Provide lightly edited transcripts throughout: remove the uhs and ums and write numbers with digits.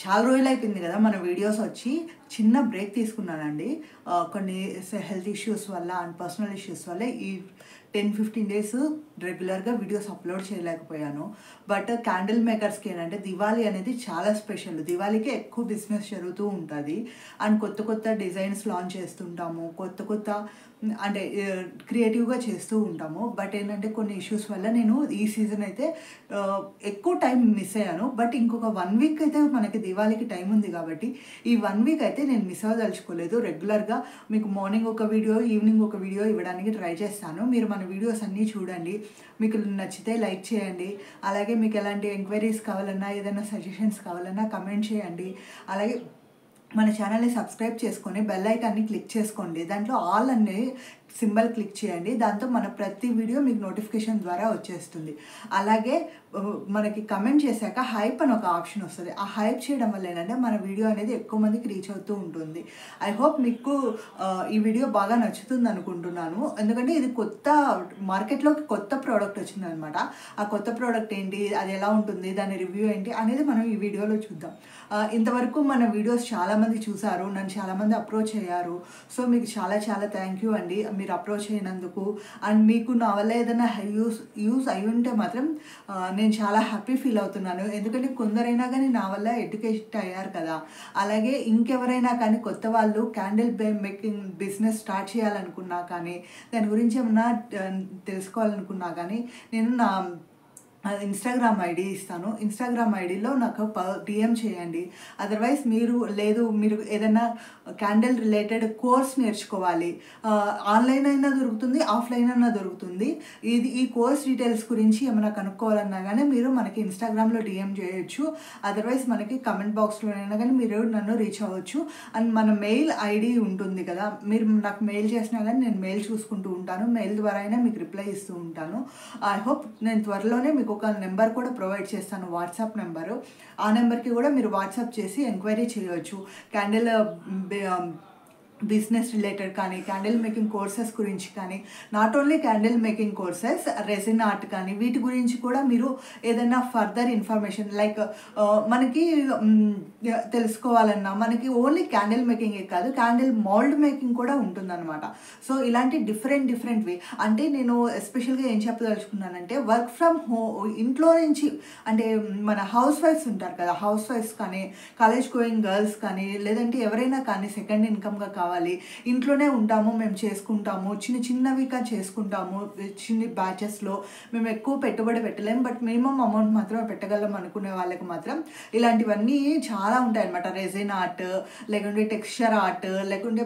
చాలా రోజులైపోయింది కదా మన వీడియోస్ వచ్చి. చిన్న బ్రేక్ తీసుకున్నానండి. కొన్ని హెల్త్ ఇష్యూస్ వల్ల అండ్ పర్సనల్ ఇష్యూస్ వల్ల ఈ 10-15 డేస్ రెగ్యులర్గా వీడియోస్ అప్లోడ్ చేయలేకపోయాను. బట్ క్యాండిల్ మేకర్స్కి ఏంటంటే దివాళీ అనేది చాలా స్పెషల్. దివాళీకి ఎక్కువ బిజినెస్ జరుగుతూ ఉంటుంది అండ్ కొత్త కొత్త డిజైన్స్ లాంచ్ చేస్తుంటాము, కొత్త అంటే క్రియేటివ్గా చేస్తూ ఉంటాము. బట్ ఏంటంటే కొన్ని ఇష్యూస్ వల్ల నేను ఈ సీజన్ అయితే ఎక్కువ టైం మిస్ అయ్యాను. బట్ ఇంకొక 1 వీక్ అయితే మనకి దివాళీకి టైం ఉంది కాబట్టి ఈ 1 వీక్ అయితే నేను మిస్ అవ్వదలుచుకోలేదు. రెగ్యులర్గా మీకు మార్నింగ్ ఒక వీడియో, ఈవినింగ్ ఒక వీడియో ఇవ్వడానికి ట్రై చేస్తాను. మీరు మన వీడియోస్ అన్నీ చూడండి, మీకు నచ్చితే లైక్ చేయండి. అలాగే మీకు ఎలాంటి ఎంక్వైరీస్ కావాలన్నా, ఏదైనా సజెషన్స్ కావాలన్నా కమెంట్ చేయండి. అలాగే మన ఛానల్ని సబ్స్క్రైబ్ చేసుకొని బెల్ ఐకాన్ని క్లిక్ చేసుకోండి. దాంట్లో ఆల్ అనే సింబల్ క్లిక్ చేయండి. దాంతో మన ప్రతి వీడియో మీకు నోటిఫికేషన్ ద్వారా వచ్చేస్తుంది. అలాగే మనకి కమెంట్ చేశాక హైప్ అని ఒక ఆప్షన్ వస్తుంది. ఆ హైప్ చేయడం వల్ల ఏంటంటే మన వీడియో అనేది ఎక్కువ మందికి రీచ్ అవుతూ ఉంటుంది. ఐ హోప్ మీకు ఈ వీడియో బాగా నచ్చుతుంది అనుకుంటున్నాను. ఎందుకంటే ఇది కొత్త మార్కెట్లోకి కొత్త ప్రోడక్ట్ వచ్చిందనమాట. ఆ కొత్త ప్రోడక్ట్ ఏంటి, అది ఎలా ఉంటుంది, దాని రివ్యూ ఏంటి అనేది మనం ఈ వీడియోలో చూద్దాం. ఇంతవరకు మన వీడియోస్ చాలామంది చూసారు, నన్ను చాలామంది అప్రోచ్ అయ్యారు. సో మీకు చాలా చాలా థ్యాంక్ యూ అండి మీరు అప్రోచ్ అయినందుకు. అండ్ మీకు నా వల్ల ఏదైనా యూస్ అయి ఉంటే మాత్రం నేను చాలా హ్యాపీ ఫీల్ అవుతున్నాను. ఎందుకంటే కొందరైనా కానీ నా వల్ల ఎడ్యుకేట్ అయ్యారు కదా. అలాగే ఇంకెవరైనా కానీ కొత్త వాళ్ళు క్యాండిల్ మేకింగ్ బిజినెస్ స్టార్ట్ చేయాలనుకున్నా కానీ, దాని గురించి ఏమన్నా తెలుసుకోవాలనుకున్నా కానీ నేను నా ఇన్స్టాగ్రామ్ ఐడి ఇస్తాను. ఇన్స్టాగ్రామ్ ఐడిలో నాకు DM చేయండి. అదర్వైజ్ మీరు ఏదైనా క్యాండిల్ రిలేటెడ్ కోర్స్ నేర్చుకోవాలి, ఆన్లైన్ అయినా దొరుకుతుంది, ఆఫ్లైన్ అయినా దొరుకుతుంది. ఈ కోర్స్ డీటెయిల్స్ గురించి ఏమైనా కనుక్కోవాలన్నా కానీ మీరు మనకి ఇన్స్టాగ్రామ్లో DM చేయొచ్చు. అదర్వైజ్ మనకి కమెంట్ బాక్స్లోనైనా కానీ మీరు నన్ను రీచ్ అవ్వచ్చు. అండ్ మన మెయిల్ ఐడి ఉంటుంది కదా, మీరు నాకు మెయిల్ చేసినా కానీ నేను మెయిల్ చూసుకుంటూ ఉంటాను. మెయిల్ ద్వారా అయినా మీకు రిప్లై ఇస్తూ ఉంటాను. ఐ హోప్ నేను త్వరలోనే మీకు ఒక నెంబర్ కూడా ప్రొవైడ్ చేస్తాను, వాట్సాప్ నెంబరు. ఆ నెంబర్కి కూడా మీరు వాట్సాప్ చేసి ఎంక్వైరీ చేయవచ్చు. క్యాండిల్ బిజినెస్ రిలేటెడ్ కానీ, క్యాండిల్ మేకింగ్ కోర్సెస్ గురించి కానీ, not only candle making courses, resin art కానీ వీటి గురించి కూడా మీరు ఏదైనా ఫర్దర్ ఇన్ఫర్మేషన్ లైక్ మనకి తెలుసుకోవాలన్నా, మనకి ఓన్లీ క్యాండిల్ మేకింగే కాదు, క్యాండిల్ మౌల్డ్ మేకింగ్ కూడా ఉంటుందన్నమాట. సో ఇలాంటి డిఫరెంట్వి అంటే నేను ఎస్పెషల్గా ఏం చెప్పదలుచుకున్నానంటే వర్క్ ఫ్రమ్ ఇంట్లో నుంచి అంటే మన హౌస్ వైఫ్స్ ఉంటారు కదా, హౌస్ వైఫ్స్ కానీ, కాలేజ్ గోయింగ్ గర్ల్స్ కానీ, లేదంటే ఎవరైనా కానీ సెకండ్ ఇన్కమ్గా కావాలి, ఇంట్లోనే ఉంటాము, మేము చేసుకుంటాము, చిన్నవిగా చేసుకుంటాము, చిన్న బ్యాచెస్లో మేము ఎక్కువ పెట్టుబడి పెట్టలేము, బట్ మినిమం అమౌంట్ మాత్రమే పెట్టగలం అనుకునే వాళ్ళకి మాత్రం ఇలాంటివన్నీ చాలా ఉంటాయి అన్నమాట. రెజిన్ ఆర్ట్, లేకుంటే టెక్స్చర్ ఆర్ట్, లేకుంటే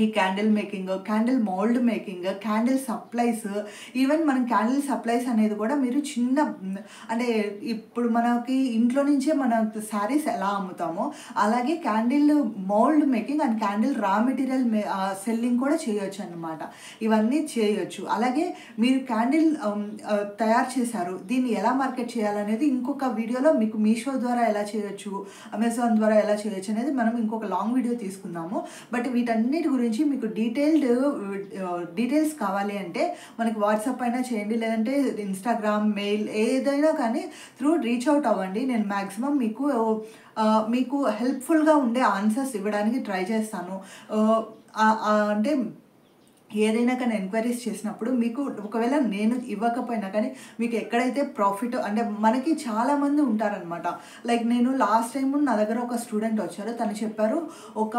ఈ candle making, candle mould making, candle supplies. Even మనం క్యాండిల్ సప్లైస్ అనేది కూడా మీరు అంటే ఇప్పుడు మనకి ఇంట్లో నుంచే మన శారీస్ ఎలా అమ్ముతామో అలాగే candle mould making and candle raw material selling కూడా చేయొచ్చు అన్నమాట. ఇవన్నీ చేయొచ్చు. అలాగే మీరు క్యాండిల్ తయారు చేశారు, దీన్ని ఎలా మార్కెట్ చేయాలనేది ఇంకొక వీడియోలో మీకు మీషో ద్వారా ఎలా చేయొచ్చు, అమెజాన్ ద్వారా ఎలా చేయొచ్చు అనేది మనం ఇంకొక లాంగ్ వీడియో తీసుకుందాము. బట్ వీటన్నిటి గురించి మీకు డీటెయిల్స్ కావాలి అంటే మనకి వాట్సాప్ అయినా చేయండి, లేదంటే ఇన్స్టాగ్రామ్, మెయిల్ ఏదైనా కానీ త్రూ రీచ్ అవుట్ అవ్వండి. నేను మ్యాక్సిమం మీకు హెల్ప్ఫుల్గా ఉండే ఆన్సర్స్ ఇవ్వడానికి ట్రై చేస్తాను. అంటే ఏదైనా కానీ ఎంక్వైరీస్ చేసినప్పుడు మీకు ఒకవేళ నేను ఇవ్వకపోయినా కానీ మీకు ఎక్కడైతే ప్రాఫిట్ అంటే మనకి చాలామంది ఉంటారనమాట. లైక్ నేను లాస్ట్ టైం నా దగ్గర ఒక స్టూడెంట్ వచ్చారు, తను చెప్పారు ఒక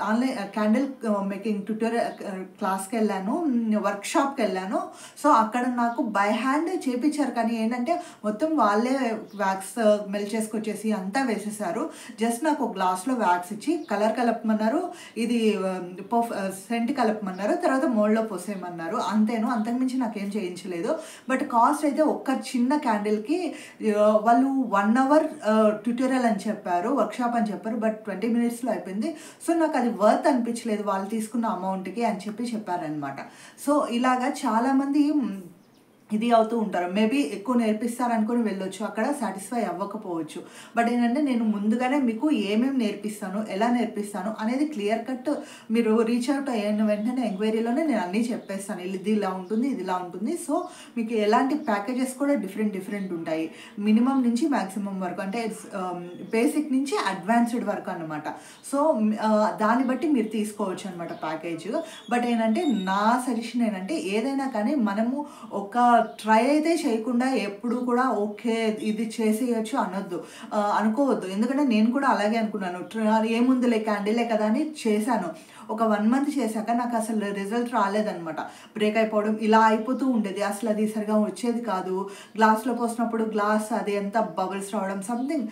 ఆన్లైన్ క్యాండిల్ మేకింగ్ ట్యూటోరియల్ క్లాస్కి వెళ్ళాను, వర్క్షాప్కి వెళ్ళాను. సో అక్కడ నాకు బై హ్యాండ్ చేపించారు, కానీ ఏంటంటే మొత్తం వాళ్ళే వ్యాక్స్ మెల్ చేసుకొచ్చేసి అంతా వేసేసారు. జస్ట్ నాకు ఒక గ్లాస్లో వ్యాక్స్ ఇచ్చి కలర్ కలపమన్నారు, ఇది సెంట్ కలపమన్నారు, తర్వాత మోల్డ్లో పోసేయమన్నారు. అంతేను, అంతకుమించి నాకేం చేయించలేదు. బట్ కాస్ట్ అయితే ఒక్క చిన్న క్యాండిల్కి వాళ్ళు 1 hour ట్యూటోరియల్ అని చెప్పారు, వర్క్షాప్ అని చెప్పారు, బట్ 20 minutesలో అయిపోయింది. సో నాకు అది వర్త్ అనిపించలేదు వాళ్ళు తీసుకున్న అమౌంట్కి అని చెప్పారనమాట. సో ఇలాగా చాలామంది ఇది అవుతూ ఉంటారు. మేబీ ఎక్కువ నేర్పిస్తారనుకొని వెళ్ళొచ్చు, అక్కడ సాటిస్ఫై అవ్వకపోవచ్చు. బట్ ఏంటంటే నేను ముందుగానే మీకు ఏమేమి నేర్పిస్తాను, ఎలా నేర్పిస్తాను అనేది క్లియర్ కట్ మీరు రీచ్ అవుట్ అయిన వెంటనే ఎంక్వైరీలోనే నేను అన్నీ చెప్పేస్తాను. ఇది ఇలా ఉంటుంది, ఇది ఇలా ఉంటుంది. సో మీకు ఎలాంటి ప్యాకేజెస్ కూడా డిఫరెంట్ ఉంటాయి. మినిమం నుంచి మ్యాక్సిమం వరకు, అంటే బేసిక్ నుంచి అడ్వాన్స్డ్ వరకు అనమాట. సో దాన్ని బట్టి మీరు తీసుకోవచ్చు అనమాట ప్యాకేజ్. బట్ ఏంటంటే నా సజెషన్ ఏంటంటే ఏదైనా కానీ మనము ఒక ట్రై అయితే చేయకుండా ఎప్పుడు కూడా ఓకే ఇది చేసేయచ్చు అనొద్దు, అనుకోవద్దు. ఎందుకంటే నేను కూడా అలాగే అనుకున్నాను. ఏముందిలే క్యాండిలే కదా అని చేశాను. ఒక 1 మంత్ చేశాక నాకు అసలు రిజల్ట్ రాలేదనమాట. బ్రేక్ అయిపోవడం ఇలా అయిపోతూ ఉండేది. అసలు అది సరిగా వచ్చేది కాదు. గ్లాస్లో పోసినప్పుడు గ్లాస్ అది ఎంత బబుల్స్ రావడం, సంథింగ్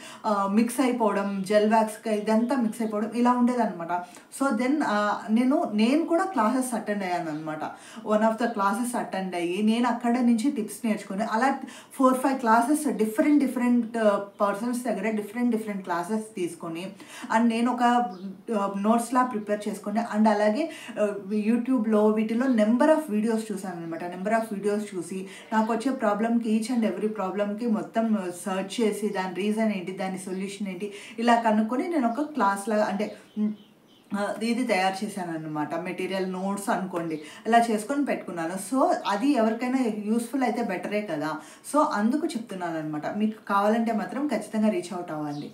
మిక్స్ అయిపోవడం, జెల్ వ్యాక్స్ ఇదంతా మిక్స్ అయిపోవడం ఇలా ఉండేదన్నమాట. సో దెన్ నేను కూడా క్లాసెస్ అటెండ్ అయ్యాను అనమాట. One of the classes attend అయ్యి నేను అక్కడ నుంచి టిప్స్ నేర్చుకొని అలా 4-5 క్లాసెస్ డిఫరెంట్ పర్సన్స్ దగ్గర డిఫరెంట్ క్లాసెస్ తీసుకొని అండ్ నేను ఒక నోట్స్లా ప్రిపేర్ చేసుకొని అండ్ అలాగే యూట్యూబ్లో వీటిలో నెంబర్ ఆఫ్ వీడియోస్ చూసాను అనమాట. నెంబర్ ఆఫ్ వీడియోస్ చూసి నాకు వచ్చే ప్రాబ్లమ్కి ఈచ్ అండ్ ఎవ్రీ ప్రాబ్లమ్కి మొత్తం సర్చ్ చేసి దాని రీజన్ ఏంటి, దాని సొల్యూషన్ ఏంటి ఇలా కనుక్కొని నేను ఒక క్లాస్ లాగా అంటే ఇది తయారు చేశాను అనమాట. మెటీరియల్ నోట్స్ అనుకోండి, ఇలా చేసుకొని పెట్టుకున్నాను. సో అది ఎవరికైనా యూస్ఫుల్ అయితే బెటరే కదా. సో అందుకు చెప్తున్నాను అనమాట. మీకు కావాలంటే మాత్రం ఖచ్చితంగా రీచ్ అవుట్ అవ్వండి.